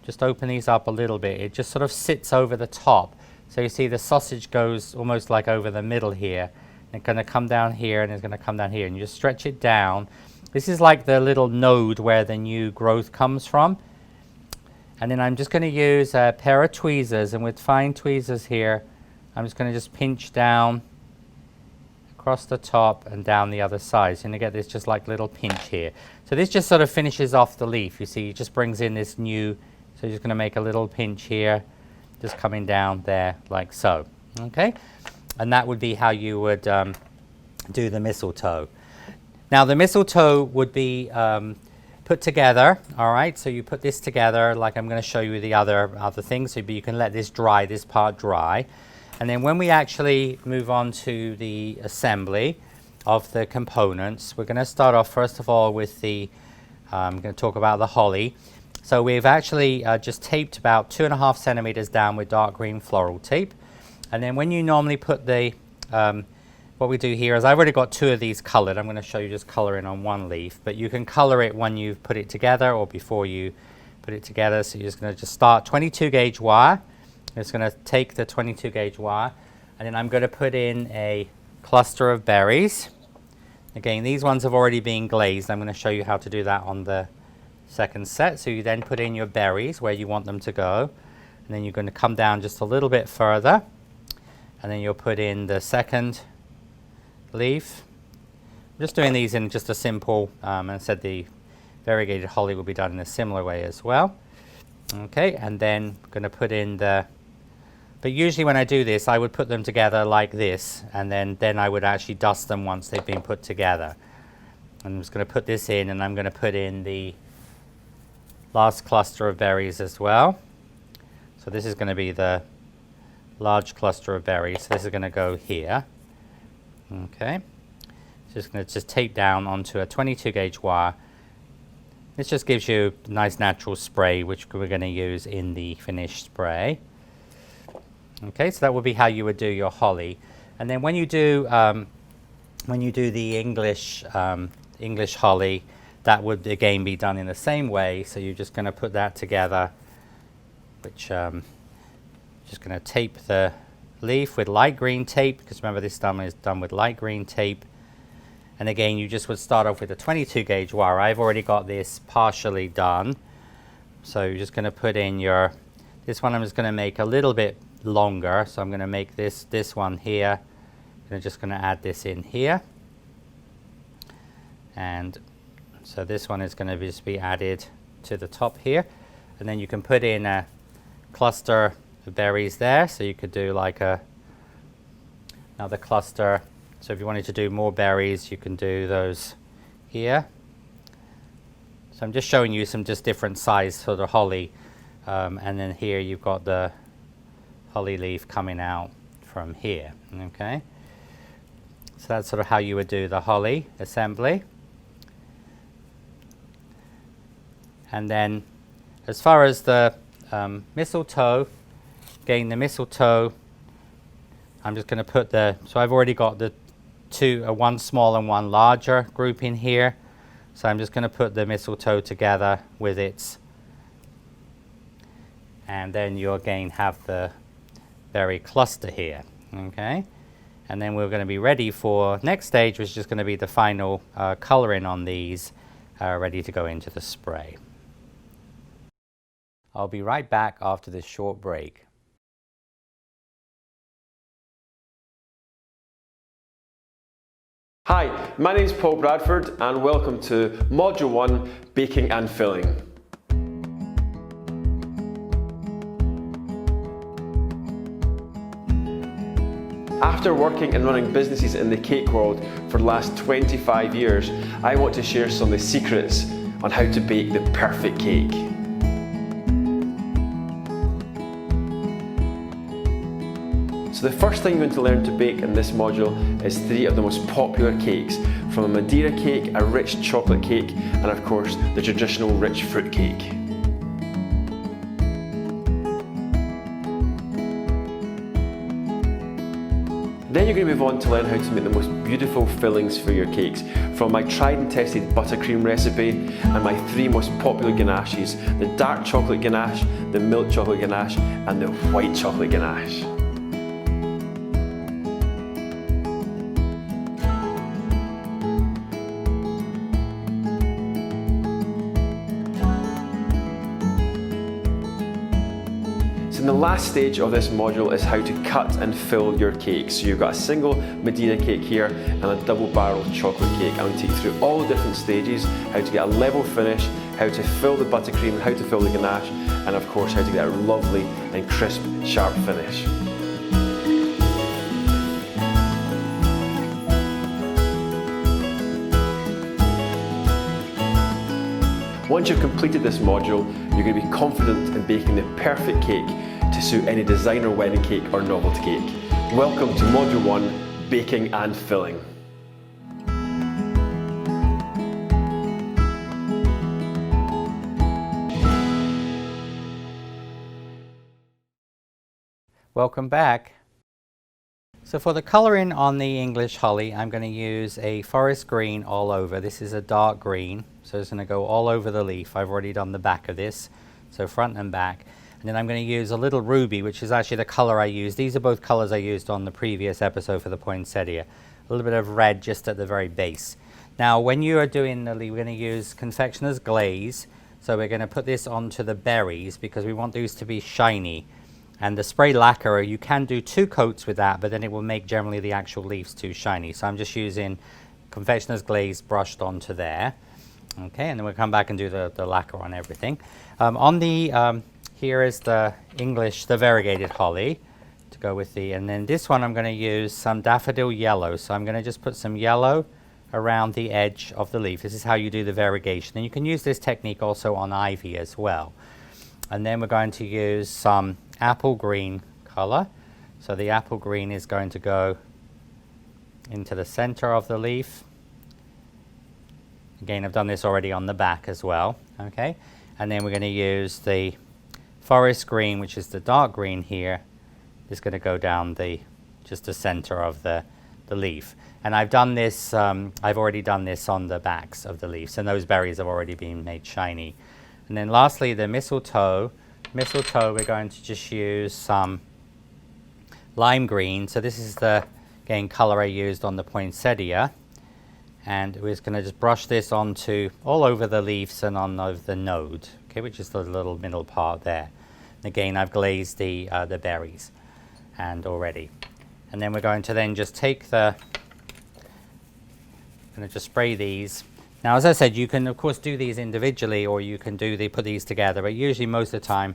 just open these up a little bit, it just sort of sits over the top. So you see the sausage goes almost like over the middle here. And it's going to come down here and it's going to come down here. And you just stretch it down. This is like the little node where the new growth comes from. And then I'm just going to use a pair of tweezers, and with fine tweezers here, I'm just going to just pinch down across the top and down the other side. So you're going to get this just like little pinch here. So this just sort of finishes off the leaf. You see, it just brings in this new, so you're just going to make a little pinch here, just coming down there like so. Okay, and that would be how you would do the mistletoe. Now the mistletoe would be put together, all right, so you put this together like I'm going to show you the other things, so you can let this dry, this part dry. And then when we actually move on to the assembly of the components, we're going to start off first of all with I'm going to talk about the holly. So we've actually just taped about 2.5 centimeters down with dark green floral tape. And then when you normally put what we do here is I've already got 2 of these colored. I'm going to show you just coloring on one leaf, but you can color it when you put it together or before you put it together. So you're just going to start 22 gauge wire. I'm just going to take the 22 gauge wire, and then I'm going to put in a cluster of berries. Again, these ones have already been glazed. I'm going to show you how to do that on the second set. So you then put in your berries where you want them to go, and then you're going to come down just a little bit further, and then you'll put in the second leaf. I'm just doing these in just a simple, and I said the variegated holly will be done in a similar way as well. Okay, and then I'm going to put in but usually when I do this, I would put them together like this, and then I would actually dust them once they've been put together. I'm just going to put this in, and I'm going to put in the last cluster of berries as well. So this is going to be the large cluster of berries. So this is going to go here. Okay, just going to just tape down onto a 22 gauge wire. This just gives you a nice natural spray, which we're going to use in the finished spray. Okay, so that would be how you would do your holly. And then when you do the English holly, that would again be done in the same way. So you're just going to put that together, which just going to tape the leaf with light green tape, because remember this one is done with light green tape. And again, you just would start off with a 22 gauge wire. I've already got this partially done. So you're just going to put in this one I'm just going to make a little bit longer. So I'm going to make this one here. I'm just going to add this in here. And so this one is going to just be added to the top here. And then you can put in a cluster of berries there. So you could do like another cluster. So if you wanted to do more berries, you can do those here. So I'm just showing you some just different size for the holly. And then here you've got the holly leaf coming out from here. Okay. So that's sort of how you would do the holly assembly. And then as far as the mistletoe, again the mistletoe, I'm just going to put so I've already got the one small and one larger group in here. So I'm just going to put the mistletoe together with its, and then you again have the berry cluster here. Okay, and then we're going to be ready for next stage, which is just going to be the final coloring on these, ready to go into the spray. I'll be right back after this short break. Hi, my name is Paul Bradford and welcome to Module 1, Baking and Filling. After working and running businesses in the cake world for the last 25 years, I want to share some of the secrets on how to bake the perfect cake. So the first thing you're going to learn to bake in this module is 3 of the most popular cakes, from a Madeira cake, a rich chocolate cake, and of course the traditional rich fruit cake. Then you're going to move on to learn how to make the most beautiful fillings for your cakes, from my tried and tested buttercream recipe and my 3 most popular ganaches: the dark chocolate ganache, the milk chocolate ganache, and the white chocolate ganache. And the last stage of this module is how to cut and fill your cake. So you've got a single Madeira cake here and a double barrel chocolate cake. I'm going to take you through all the different stages, how to get a level finish, how to fill the buttercream, how to fill the ganache, and of course how to get a lovely and crisp, sharp finish. Once you've completed this module, you're going to be confident in baking the perfect cake to suit any designer wedding cake or novelty cake. Welcome to Module 1, Baking and Filling. Welcome back. So for the colouring on the English holly, I'm going to use a forest green all over. This is a dark green, so it's going to go all over the leaf. I've already done the back of this, so front and back. And then I'm going to use a little ruby, which is actually the colour I used. These are both colours I used on the previous episode for the poinsettia. A little bit of red just at the very base. Now when you are doing the leaf, we're going to use confectioner's glaze. So we're going to put this onto the berries because we want these to be shiny. And the spray lacquer, you can do 2 coats with that, but then it will make generally the actual leaves too shiny. So I'm just using confectioner's glaze brushed onto there. Okay, and then we'll come back and do the lacquer on everything. Here is the English, the variegated holly to go with the, and then this one I'm going to use some daffodil yellow. So I'm going to just put some yellow around the edge of the leaf. This is how you do the variegation. And you can use this technique also on ivy as well. And then we're going to use some apple green color. So the apple green is going to go into the center of the leaf. Again, I've done this already on the back as well. Okay, and then we're going to use the forest green, which is the dark green here, is going to go down just the center of the leaf. And I've done this, I've already done this on the backs of the leaves, and those berries have already been made shiny. And then lastly, the mistletoe. Mistletoe, we're going to just use some lime green. So this is the, again, color I used on the poinsettia. And we're just going to just brush this onto all over the leaves and on over the node, okay, which is the little middle part there. And again, I've glazed the berries and already. And then we're going to then just take going to just spray these. Now, as I said, you can of course do these individually, or you can put these together, but usually most of the time.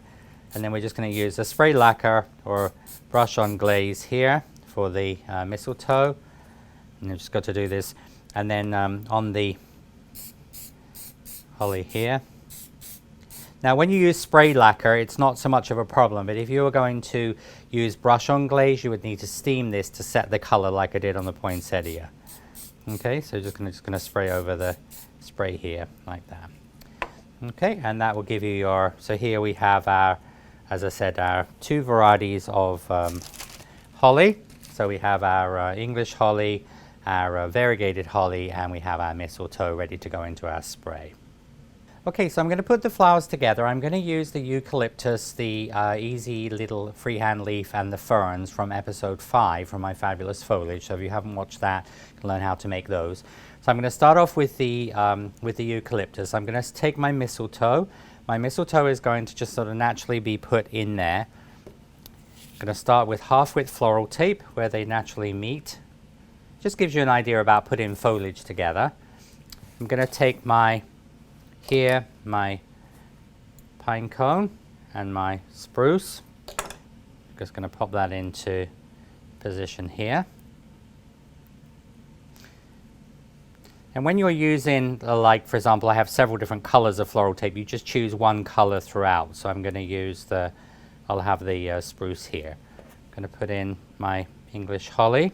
And then we're just going to use a spray lacquer or brush on glaze here for the mistletoe. And you just got to do this. And then on the holly here. Now when you use spray lacquer, it's not so much of a problem, but if you were going to use brush on glaze, you would need to steam this to set the color like I did on the poinsettia. Okay, so just going to spray over the spray here like that. Okay, and that will give you your, so here we have our, as I said, our 2 varieties of holly. So we have our English holly, our variegated holly, and we have our mistletoe ready to go into our spray. Okay, so I'm going to put the flowers together. I'm going to use the eucalyptus, the easy little freehand leaf, and the ferns from episode 5 from my fabulous foliage. So if you haven't watched that, you can learn how to make those. So I'm going to start off with the eucalyptus. I'm going to take my mistletoe. My mistletoe is going to just sort of naturally be put in there. I'm going to start with half-width floral tape where they naturally meet. just gives you an idea about putting foliage together. I'm going to take my pine cone and my spruce. Just going to pop that into position here. And when you're using, like for example, I have several different colors of floral tape, you just choose one color throughout. So I'm going to use I'll have the spruce here. I'm going to put in my English holly.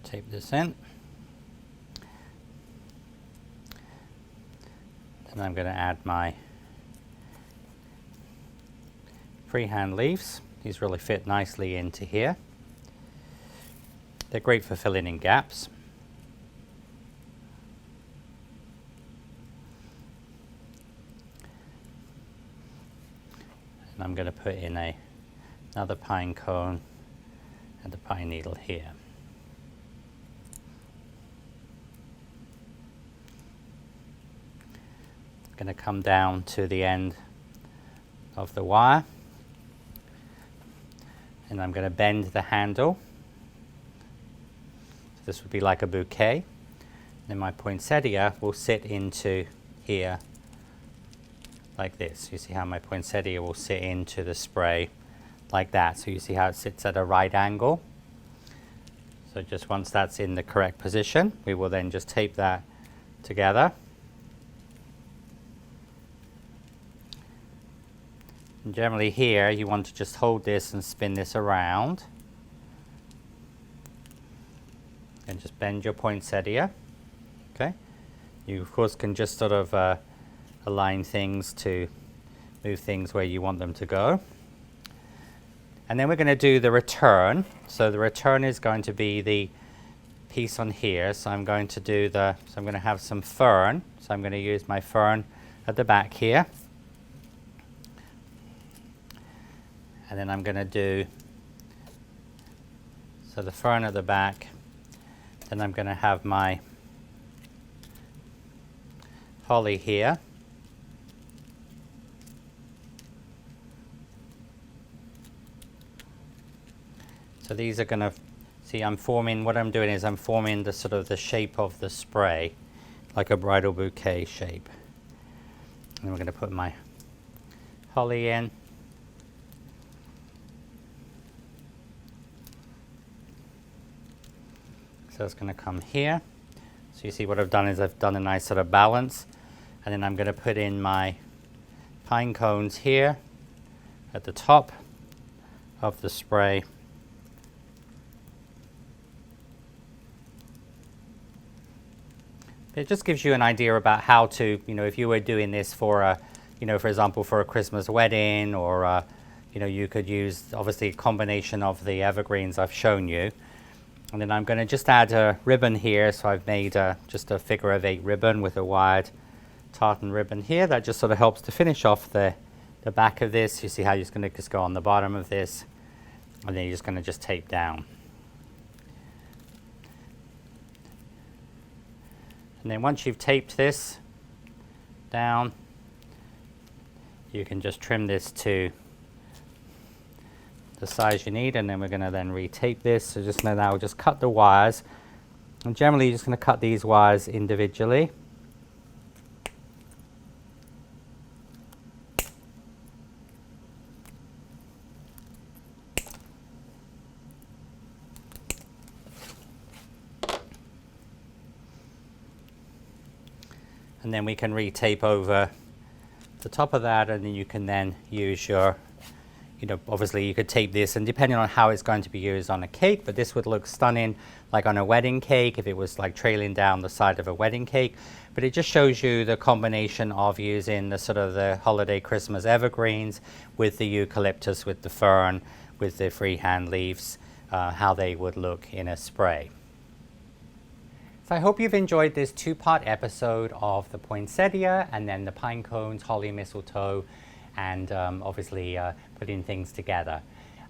Tape this in. And I'm going to add my freehand leaves. These really fit nicely into here. They're great for filling in gaps. And I'm going to put in another pine cone and a pine needle here. I'm going to come down to the end of the wire. And I'm going to bend the handle. So this would be like a bouquet. Then my poinsettia will sit into here like this. You see how my poinsettia will sit into the spray like that. So you see how it sits at a right angle. So just once that's in the correct position, we will then just tape that together. And generally here, you want to just hold this and spin this around. And just bend your poinsettia. Okay. You of course can just sort of align things to move things where you want them to go. And then we're going to do the return. So the return is going to be the piece on here. So I'm going to do so I'm going to have some fern. So I'm going to use my fern at the back here. And then I'm going to do, so the fern at the back, then I'm going to have my holly here. So these are going to, see what I'm doing is I'm forming the sort of the shape of the spray, like a bridal bouquet shape. And we're going to put my holly in. So it's going to come here. So you see what I've done is I've done a nice sort of balance. And then I'm going to put in my pine cones here at the top of the spray. It just gives you an idea about how to, if you were doing this for for example, for a Christmas wedding, or, you could use obviously a combination of the evergreens I've shown you. And then I'm going to just add a ribbon here. So I've made just a figure of 8 ribbon with a wired tartan ribbon here. That just sort of helps to finish off the back of this. You see how you're just going to just go on the bottom of this. And then you're just going to just tape down. And then once you've taped this down, you can just trim this to the size you need, and then we're going to then retape this. So just now just cut the wires, and generally you're just going to cut these wires individually. And then we can retape over the top of that, and then you can then use your, obviously you could tape this, and depending on how it's going to be used on a cake, but this would look stunning like on a wedding cake if it was like trailing down the side of a wedding cake. But it just shows you the combination of using the sort of the holiday Christmas evergreens with the eucalyptus, with the fern, with the freehand leaves, how they would look in a spray. So I hope you've enjoyed this 2-part episode of the poinsettia and then the pine cones, holly, mistletoe, and obviously putting things together.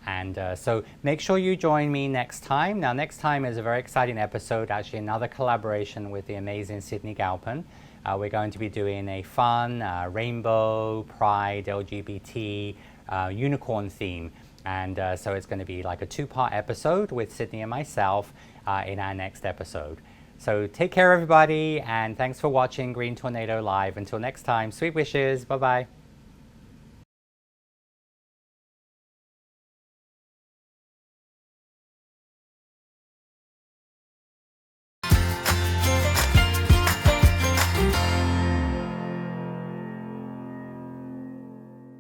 And so make sure you join me next time. Now next time is a very exciting episode, actually another collaboration with the amazing Sydney Galpin. We're going to be doing a fun rainbow, pride, LGBT, unicorn theme. And so it's going to be like a 2-part episode with Sydney and myself in our next episode. So take care, everybody, and thanks for watching Green Tornado Live. Until next time, sweet wishes. Bye-bye.